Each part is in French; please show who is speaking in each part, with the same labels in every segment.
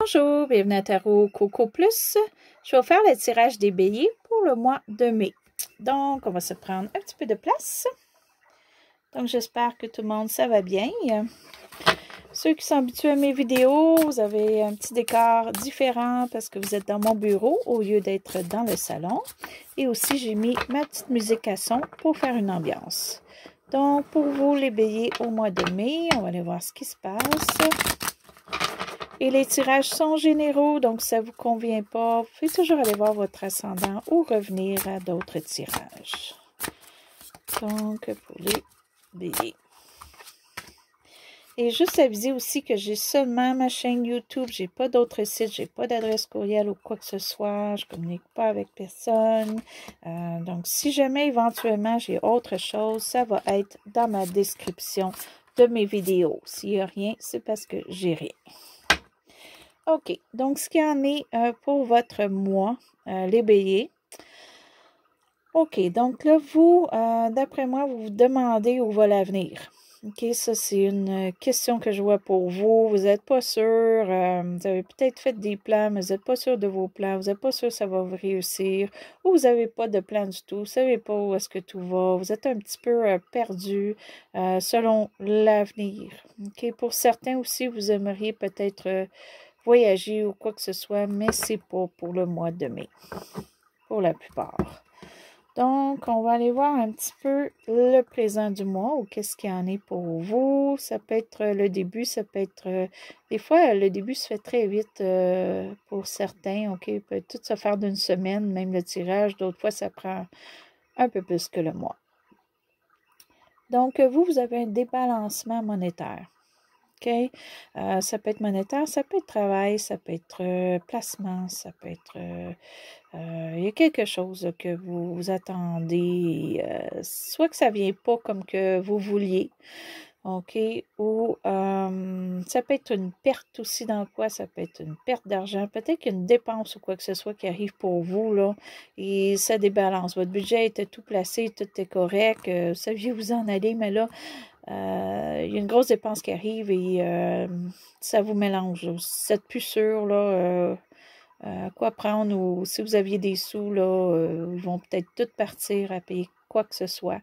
Speaker 1: Bonjour, bienvenue à Tarot Coco Plus. Je vais faire le tirage des béliers pour le mois de mai. Donc, on va se prendre un petit peu de place. Donc, j'espère que tout le monde, ça va bien. Ceux qui sont habitués à mes vidéos, vous avez un petit décor différent parce que vous êtes dans mon bureau au lieu d'être dans le salon. Et aussi, j'ai mis ma petite musique à son pour faire une ambiance. Donc, pour vous, les béliers au mois de mai, on va aller voir ce qui se passe. Et les tirages sont généraux, donc si ça ne vous convient pas, vous pouvez toujours aller voir votre ascendant ou revenir à d'autres tirages. Donc, pour les béliers. Et juste aviser aussi que j'ai seulement ma chaîne YouTube, j'ai pas d'autres sites, j'ai pas d'adresse courriel ou quoi que ce soit, je communique pas avec personne. Donc, si jamais éventuellement j'ai autre chose, ça va être dans ma description de mes vidéos. S'il n'y a rien, c'est parce que j'ai rien. OK, donc ce qu'il y en est pour votre mois, les béliers. OK, donc là, vous, d'après moi, vous vous demandez où va l'avenir. OK, ça, c'est une question que je vois pour vous. Vous n'êtes pas sûr, vous avez peut-être fait des plans, mais vous n'êtes pas sûr de vos plans. Vous n'êtes pas sûr que ça va vous réussir. Ou vous n'avez pas de plan du tout. Vous ne savez pas où est-ce que tout va. Vous êtes un petit peu perdu selon l'avenir. OK, pour certains aussi, vous aimeriez peut-être voyager ou quoi que ce soit, mais c'est pas pour le mois de mai, pour la plupart. Donc, on va aller voir un petit peu le présent du mois ou qu'est-ce qu'il y en est pour vous. Ça peut être le début, ça peut être... des fois, le début se fait très vite pour certains. OK, il peut tout se faire d'une semaine, même le tirage. D'autres fois, ça prend un peu plus que le mois. Donc, vous avez un débalancement monétaire. OK? Ça peut être monétaire, ça peut être travail, ça peut être placement, ça peut être... il y a quelque chose que vous attendez, soit que ça ne vient pas comme que vous vouliez, OK? Ou ça peut être une perte aussi d'emploi, ça peut être une perte d'argent, peut-être qu'il y a une dépense ou quoi que ce soit qui arrive pour vous, là, et ça débalance. Votre budget était tout placé, tout est correct, vous saviez vous en aller, mais là, il y a une grosse dépense qui arrive et ça vous mélange. Vous n'êtes plus sûr là, quoi prendre ou si vous aviez des sous, là, ils vont peut-être tout partir à payer quoi que ce soit.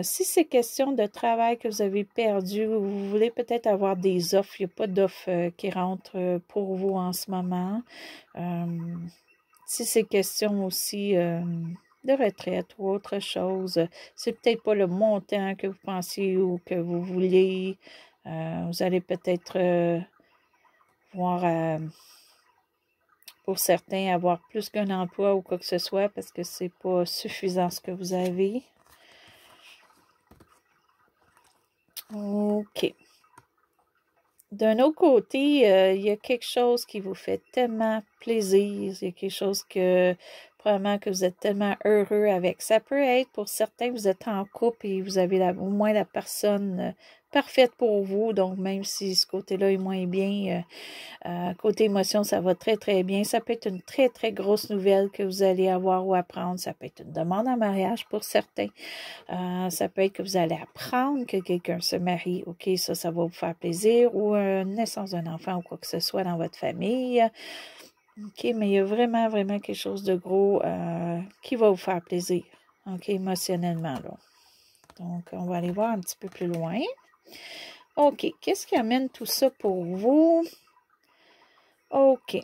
Speaker 1: Si c'est question de travail que vous avez perdu, vous voulez peut-être avoir des offres, il n'y a pas d'offres qui rentrent pour vous en ce moment. Si c'est question aussi... de retraite ou autre chose. C'est peut-être pas le montant que vous pensiez ou que vous vouliez. Vous allez peut-être voir, pour certains, avoir plus qu'un emploi ou quoi que ce soit parce que c'est pas suffisant ce que vous avez. OK. D'un autre côté, il y a quelque chose qui vous fait tellement plaisir. Il y a quelque chose que probablement que vous êtes tellement heureux avec. Ça peut être pour certains, vous êtes en couple et vous avez au moins la personne parfaite pour vous. Donc, même si ce côté-là est moins bien, côté émotion, ça va très, très bien. Ça peut être une très, très grosse nouvelle que vous allez avoir ou apprendre. Ça peut être une demande en mariage pour certains. Ça peut être que vous allez apprendre que quelqu'un se marie. OK, ça va vous faire plaisir. Ou naissance d'un enfant ou quoi que ce soit dans votre famille. OK, mais il y a vraiment, vraiment quelque chose de gros qui va vous faire plaisir. OK, émotionnellement, là. Donc, on va aller voir un petit peu plus loin. OK, qu'est-ce qui amène tout ça pour vous? OK.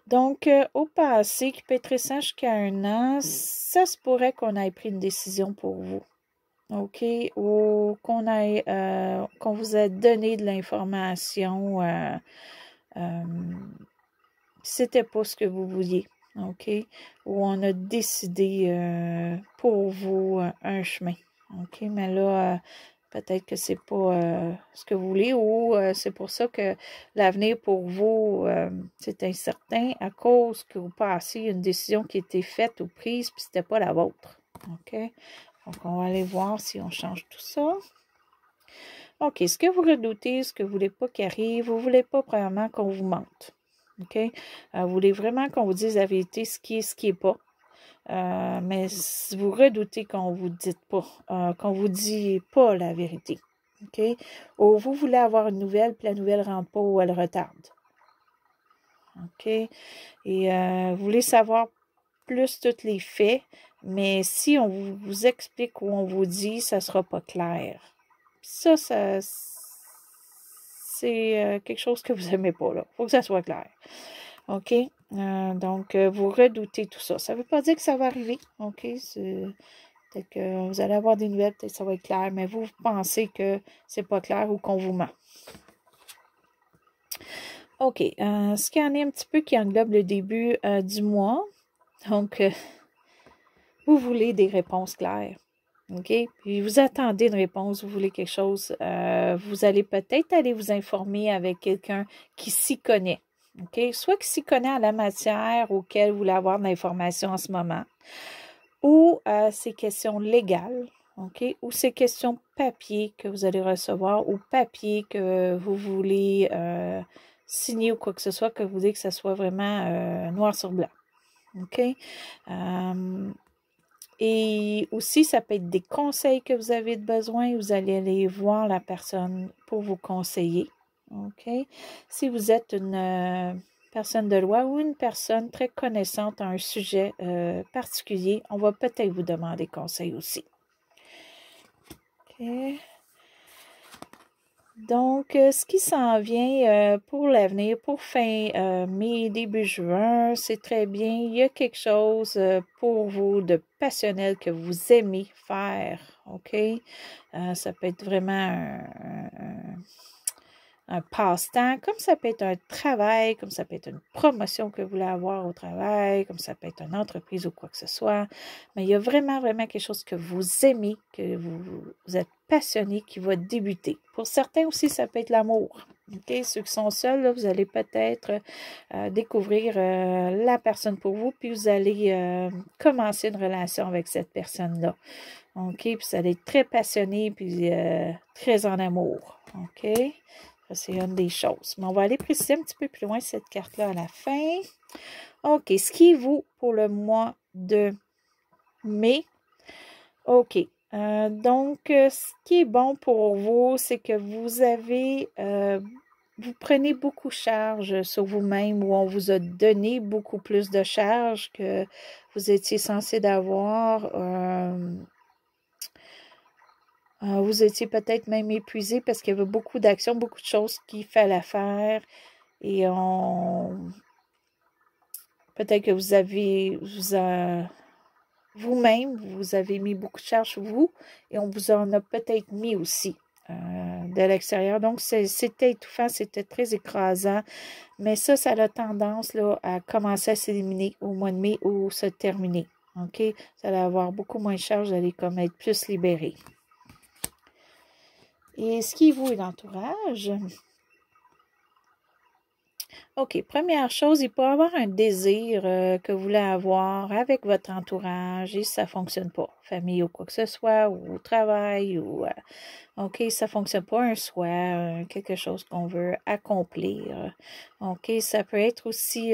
Speaker 1: Donc, au passé, qui peut être récent jusqu'à 1 an, ça se pourrait qu'on ait pris une décision pour vous. OK? Ou qu'on vous ait donné de l'information. C'était pas ce que vous vouliez. OK? Ou on a décidé pour vous un chemin. OK? Mais là, peut-être que c'est pas ce que vous voulez ou c'est pour ça que l'avenir pour vous, c'est incertain à cause que vous passez une décision qui a été faite ou prise puis c'était pas la vôtre. OK? Donc, on va aller voir si on change tout ça. OK. Ce que vous redoutez, ce que vous ne voulez pas qu'il arrive, vous ne voulez pas premièrement qu'on vous mente. OK? Vous voulez vraiment qu'on vous dise la vérité, ce qui est pas. Mais vous redoutez qu'on vous dise pas, qu'on vous dit pas la vérité. OK? Ou vous voulez avoir une nouvelle, puis la nouvelle ne rentre pas ou elle retarde. OK? Et vous voulez savoir plus tous les faits, mais si on vous explique ou on vous dit, ça ne sera pas clair. Ça c'est quelque chose que vous n'aimez pas, là. Il faut que ça soit clair. OK? Donc, vous redoutez tout ça. Ça ne veut pas dire que ça va arriver. OK? Peut-être que vous allez avoir des nouvelles, peut-être que ça va être clair, mais vous pensez que c'est pas clair ou qu'on vous ment. OK. Ce qui en est un petit peu qui englobe le début du mois. Donc, vous voulez des réponses claires. OK? Puis vous attendez une réponse, vous voulez quelque chose. Vous allez peut-être aller vous informer avec quelqu'un qui s'y connaît. OK? Soit qui s'y connaît à la matière auquel vous voulez avoir de l'information en ce moment, ou ces questions légales, OK? Ou ces questions papier que vous allez recevoir, ou papier que vous voulez signer ou quoi que ce soit, que vous voulez que ce soit vraiment noir sur blanc. OK? Et aussi, ça peut être des conseils que vous avez besoin. Vous allez aller voir la personne pour vous conseiller. OK? Si vous êtes une personne de loi ou une personne très connaissante à un sujet particulier, on va peut-être vous demander conseil aussi. OK? Donc, ce qui s'en vient pour l'avenir, pour fin mai, début juin, c'est très bien. Il y a quelque chose pour vous de passionnel que vous aimez faire, OK? Ça peut être vraiment un passe-temps, comme ça peut être un travail, comme ça peut être une promotion que vous voulez avoir au travail, comme ça peut être une entreprise ou quoi que ce soit. Mais il y a vraiment, vraiment quelque chose que vous aimez, que vous êtes passionné, qui va débuter. Pour certains aussi, ça peut être l'amour. Okay? Ceux qui sont seuls, là, vous allez peut-être découvrir la personne pour vous, puis vous allez commencer une relation avec cette personne-là. OK? Puis vous allez être très passionné, puis très en amour. OK? C'est une des choses. Mais on va aller préciser un petit peu plus loin cette carte-là à la fin. OK. Ce qui est vous pour le mois de mai. OK. Donc, ce qui est bon pour vous, c'est que vous prenez beaucoup de charge sur vous-même ou on vous a donné beaucoup plus de charge que vous étiez censé d'avoir. Vous étiez peut-être même épuisé parce qu'il y avait beaucoup d'actions, beaucoup de choses qu'il fallait faire. Et peut-être que vous-même, vous avez mis beaucoup de charge sur vous et on vous en a peut-être mis aussi de l'extérieur. Donc, c'était étouffant, c'était très écrasant. Mais ça a tendance là, à commencer à s'éliminer au mois de mai ou se terminer. OK? Vous allez avoir beaucoup moins de charge, vous allez comme être plus libéré. Et ce qui est vous et l'entourage? OK, première chose, il peut y avoir un désir que vous voulez avoir avec votre entourage et ça ne fonctionne pas. Famille ou quoi que ce soit, ou au travail, ou OK, ça ne fonctionne pas, un souhait, quelque chose qu'on veut accomplir. OK, ça peut être aussi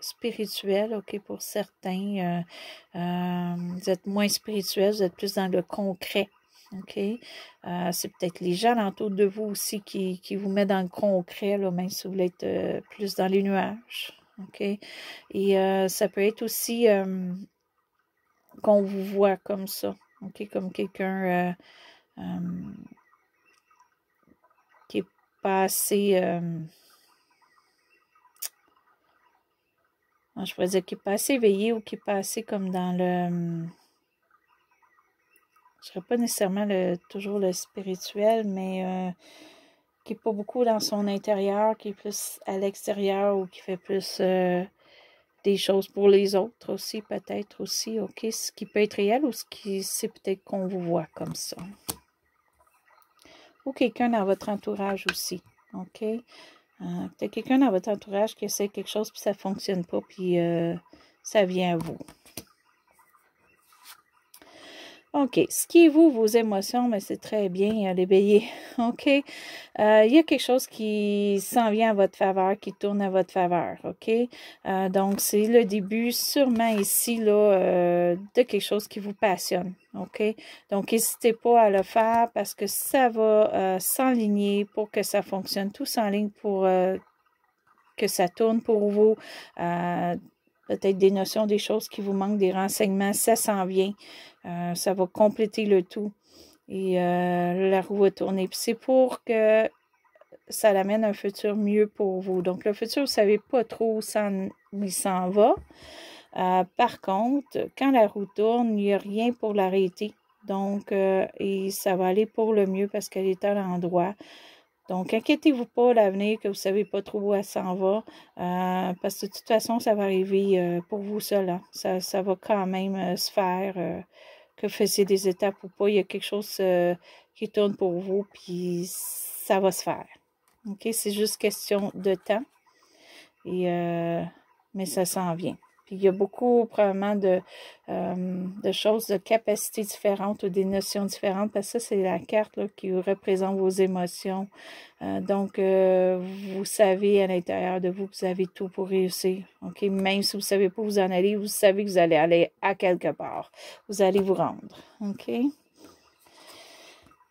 Speaker 1: spirituel, OK, pour certains. Vous êtes moins spirituel, vous êtes plus dans le concret. OK? C'est peut-être les gens alentour de vous aussi qui vous mettent dans le concret, là, même si vous voulez être plus dans les nuages. OK? Et ça peut être aussi qu'on vous voit comme ça. OK? Comme quelqu'un qui est pas assez... je pourrais dire qui n'est pas assez éveillé ou qui n'est pas assez comme dans le... je ne serais pas nécessairement toujours le spirituel, mais qui n'est pas beaucoup dans son intérieur, qui est plus à l'extérieur ou qui fait plus des choses pour les autres aussi, peut-être aussi, OK? Ce qui peut être réel ou ce qui c'est peut-être qu'on vous voit comme ça. Ou quelqu'un dans votre entourage aussi, OK? Peut-être quelqu'un dans votre entourage qui essaie quelque chose puis ça ne fonctionne pas puis ça vient à vous. OK. Ce qui est vous, vos émotions, mais c'est très bien, les béliers. OK? Il y a quelque chose qui s'en vient à votre faveur, qui tourne à votre faveur. OK? Donc, c'est le début, sûrement ici, là, de quelque chose qui vous passionne. OK? Donc, n'hésitez pas à le faire parce que ça va s'enligner pour que ça fonctionne. Tout s'enligne pour que ça tourne pour vous. Peut-être des notions, des choses qui vous manquent, des renseignements, ça s'en vient. Ça va compléter le tout. Et la roue va tourner. Puis c'est pour que ça amène un futur mieux pour vous. Donc, le futur, vous ne savez pas trop où il s'en va. Par contre, quand la roue tourne, il n'y a rien pour l'arrêter. Donc, et ça va aller pour le mieux parce qu'elle est à l'endroit. Donc, inquiétez-vous pas l'avenir, que vous ne savez pas trop où elle s'en va, parce que de toute façon, ça va arriver pour vous seul. Hein. Ça va quand même se faire, que vous fassiez des étapes ou pas. Il y a quelque chose qui tourne pour vous, puis ça va se faire. OK? C'est juste question de temps, et, mais ça s'en vient. Puis il y a beaucoup, probablement, de choses, de capacités différentes ou des notions différentes, parce que ça, c'est la carte là, qui représente vos émotions. Donc, vous savez à l'intérieur de vous que vous avez tout pour réussir. OK? Même si vous ne savez pas où vous en allez, vous savez que vous allez aller à quelque part. Vous allez vous rendre. OK?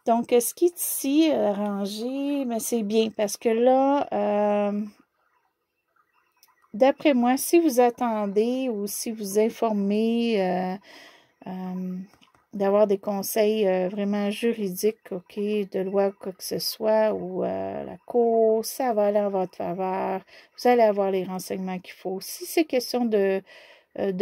Speaker 1: Donc, ce qui est ici rangé, mais c'est bien parce que là, d'après moi, si vous attendez ou si vous informez d'avoir des conseils vraiment juridiques, OK, de loi ou quoi que ce soit, ou la cour, ça va aller en votre faveur. Vous allez avoir les renseignements qu'il faut. Si c'est question de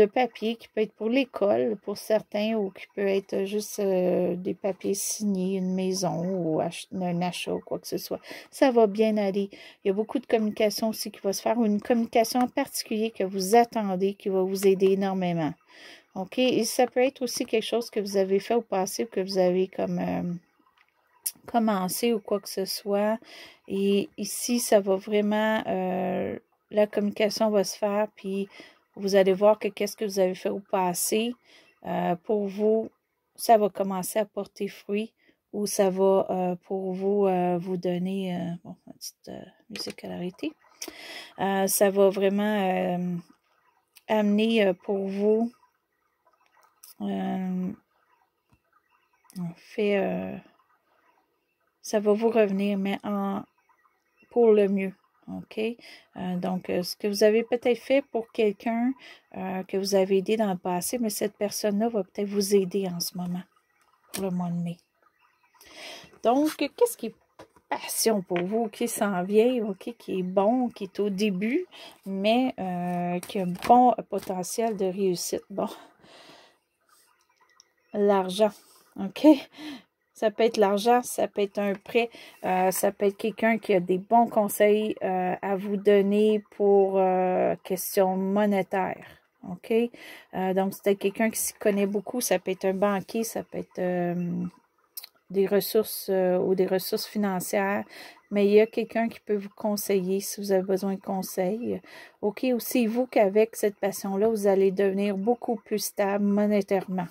Speaker 1: papier qui peut être pour l'école, pour certains, ou qui peut être juste des papiers signés, une maison ou un achat ou quoi que ce soit. Ça va bien aller. Il y a beaucoup de communication aussi qui va se faire, ou une communication en particulier que vous attendez qui va vous aider énormément. OK? Et ça peut être aussi quelque chose que vous avez fait au passé ou que vous avez comme commencé ou quoi que ce soit. Et ici, ça va vraiment, la communication va se faire, puis vous allez voir que qu'est-ce que vous avez fait au passé, pour vous, ça va commencer à porter fruit ou ça va pour vous vous donner, bon, une petite musique à l'arrêter. Ça va vraiment amener pour vous, en fait, ça va vous revenir, mais pour le mieux. OK? Donc, ce que vous avez peut-être fait pour quelqu'un que vous avez aidé dans le passé, mais cette personne-là va peut-être vous aider en ce moment, pour le mois de mai. Donc, qu'est-ce qui est passion pour vous, qui s'en vient, OK, qui est bon, qui est au début, mais qui a un bon potentiel de réussite? Bon, l'argent, OK? Ça peut être l'argent, ça peut être un prêt, ça peut être quelqu'un qui a des bons conseils à vous donner pour questions monétaires. OK? Donc, c'est quelqu'un qui s'y connaît beaucoup. Ça peut être un banquier, ça peut être des ressources ou des ressources financières. Mais il y a quelqu'un qui peut vous conseiller si vous avez besoin de conseils. OK? Aussi, vous qu'avec cette passion-là, vous allez devenir beaucoup plus stable monétairement.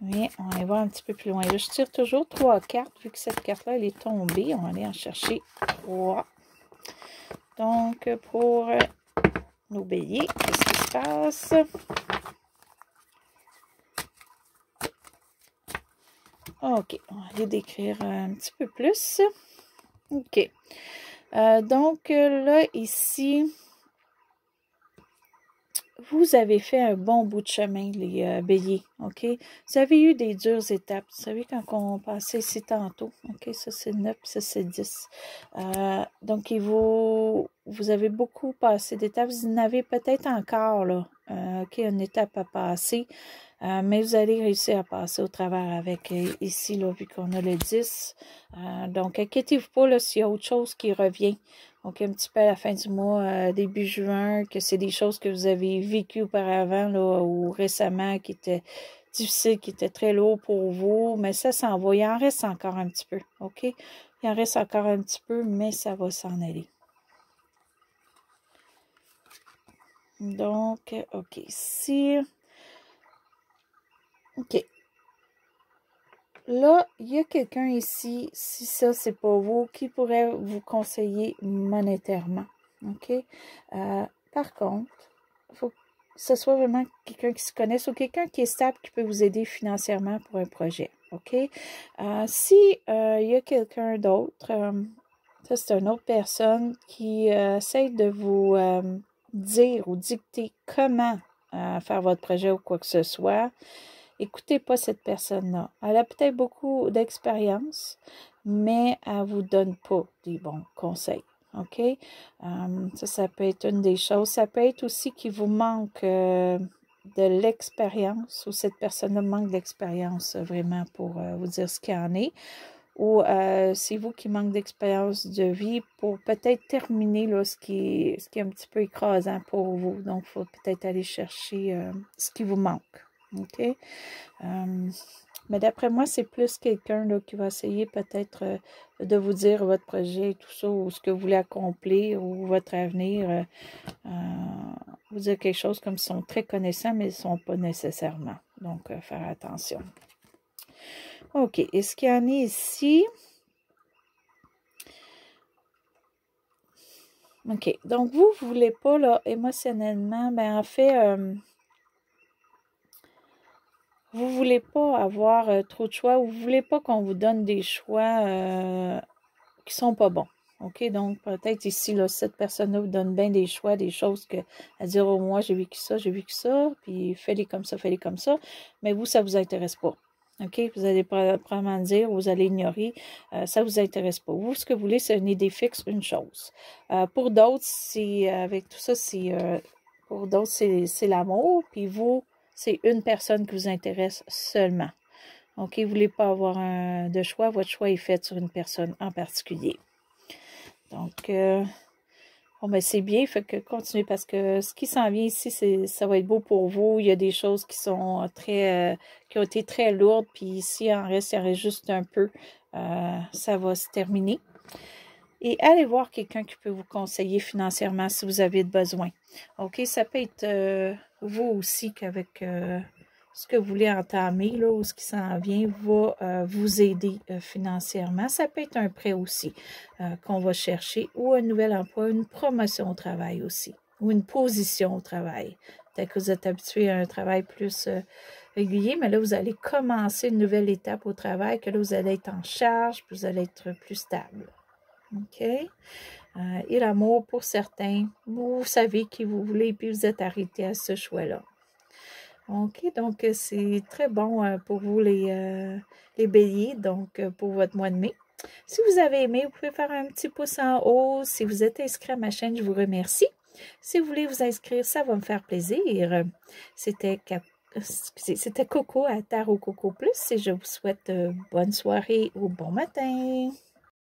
Speaker 1: Oui, on va aller voir un petit peu plus loin. Là, je tire toujours 3 cartes, vu que cette carte-là, elle est tombée. On va aller en chercher 3. Donc, pour nos béliers, qu'est-ce qui se passe? OK, on va aller décrire un petit peu plus. OK. Donc, là, ici, vous avez fait un bon bout de chemin, les béliers, OK? Vous avez eu des dures étapes. Vous savez, quand on passait ici tantôt, OK? Ça, c'est 9, ça, c'est 10. Donc, vous avez beaucoup passé d'étapes. Vous en avez peut-être encore, là, OK, une étape à passer. Mais vous allez réussir à passer au travers avec ici, là, vu qu'on a le 10. Donc, inquiétez-vous pas, là, s'il y a autre chose qui revient. Donc, un petit peu à la fin du mois, début juin, que c'est des choses que vous avez vécues auparavant, là, ou récemment, qui étaient difficiles, qui étaient très lourds pour vous. Mais ça s'en va. Il en reste encore un petit peu, OK? Il en reste encore un petit peu, mais ça va s'en aller. Donc, OK, ici... OK. là, il y a quelqu'un ici, si ça, c'est pas vous, qui pourrait vous conseiller monétairement. OK? Par contre, il faut que ce soit vraiment quelqu'un qui se connaisse ou quelqu'un qui est stable, qui peut vous aider financièrement pour un projet. OK? Si il y a quelqu'un d'autre, ça c'est une autre personne qui essaie de vous dire ou dicter comment faire votre projet ou quoi que ce soit, écoutez pas cette personne-là. Elle a peut-être beaucoup d'expérience, mais elle ne vous donne pas des bons conseils. OK? Ça peut être une des choses. Ça peut être aussi qu'il vous manque de l'expérience ou cette personne-là manque d'expérience vraiment pour vous dire ce qu'il en est. Ou c'est vous qui manque d'expérience de vie pour peut-être terminer là, ce qui est un petit peu écrasant pour vous. Donc, il faut peut-être aller chercher ce qui vous manque. OK? Mais d'après moi, c'est plus quelqu'un qui va essayer peut-être de vous dire votre projet et tout ça, ou ce que vous voulez accomplir, ou votre avenir. Vous dire quelque chose comme ils sont très connaissants, mais ils ne sont pas nécessairement. Donc, faire attention. OK. Est-ce qu'il y en a ici? OK. Donc, vous ne voulez pas, là, émotionnellement, ben en fait, vous ne voulez pas avoir trop de choix, ou vous ne voulez pas qu'on vous donne des choix qui ne sont pas bons. OK? Donc, peut-être ici, là, cette personne-là vous donne bien des choix, des choses que, à dire, oh, moi, j'ai vécu ça, puis fais-les comme ça, mais vous, ça ne vous intéresse pas. OK? Vous allez probablement dire, vous allez ignorer, ça ne vous intéresse pas. Vous, ce que vous voulez, c'est une idée fixe, une chose. Pour d'autres, avec tout ça, pour d'autres, c'est l'amour, puis vous, c'est une personne qui vous intéresse seulement. OK? Vous ne voulez pas avoir de choix. Votre choix est fait sur une personne en particulier. Donc, bon, ben, c'est bien. Fait que continuez parce que ce qui s'en vient ici, ça va être beau pour vous. Il y a des choses qui sont qui ont été très lourdes. Puis ici, il en reste juste un peu. Ça va se terminer. Et allez voir quelqu'un qui peut vous conseiller financièrement si vous avez besoin. OK? Ça peut être vous aussi qu'avec ce que vous voulez entamer, là, ou ce qui s'en vient, va vous aider financièrement. Ça peut être un prêt aussi qu'on va chercher, ou un nouvel emploi, une promotion au travail aussi, ou une position au travail. Peut-être que vous êtes habitué à un travail plus régulier, mais là, vous allez commencer une nouvelle étape au travail, que là, vous allez être en charge, puis vous allez être plus stable. OK? Et l'amour, pour certains, vous savez qui vous voulez, puis vous êtes arrêté à ce choix-là. OK, donc c'est très bon pour vous les béliers, donc pour votre mois de mai. Si vous avez aimé, vous pouvez faire un petit pouce en haut. Si vous êtes inscrit à ma chaîne, je vous remercie. Si vous voulez vous inscrire, ça va me faire plaisir. C'était Coco à Tarot Coco Plus et je vous souhaite bonne soirée ou bon matin.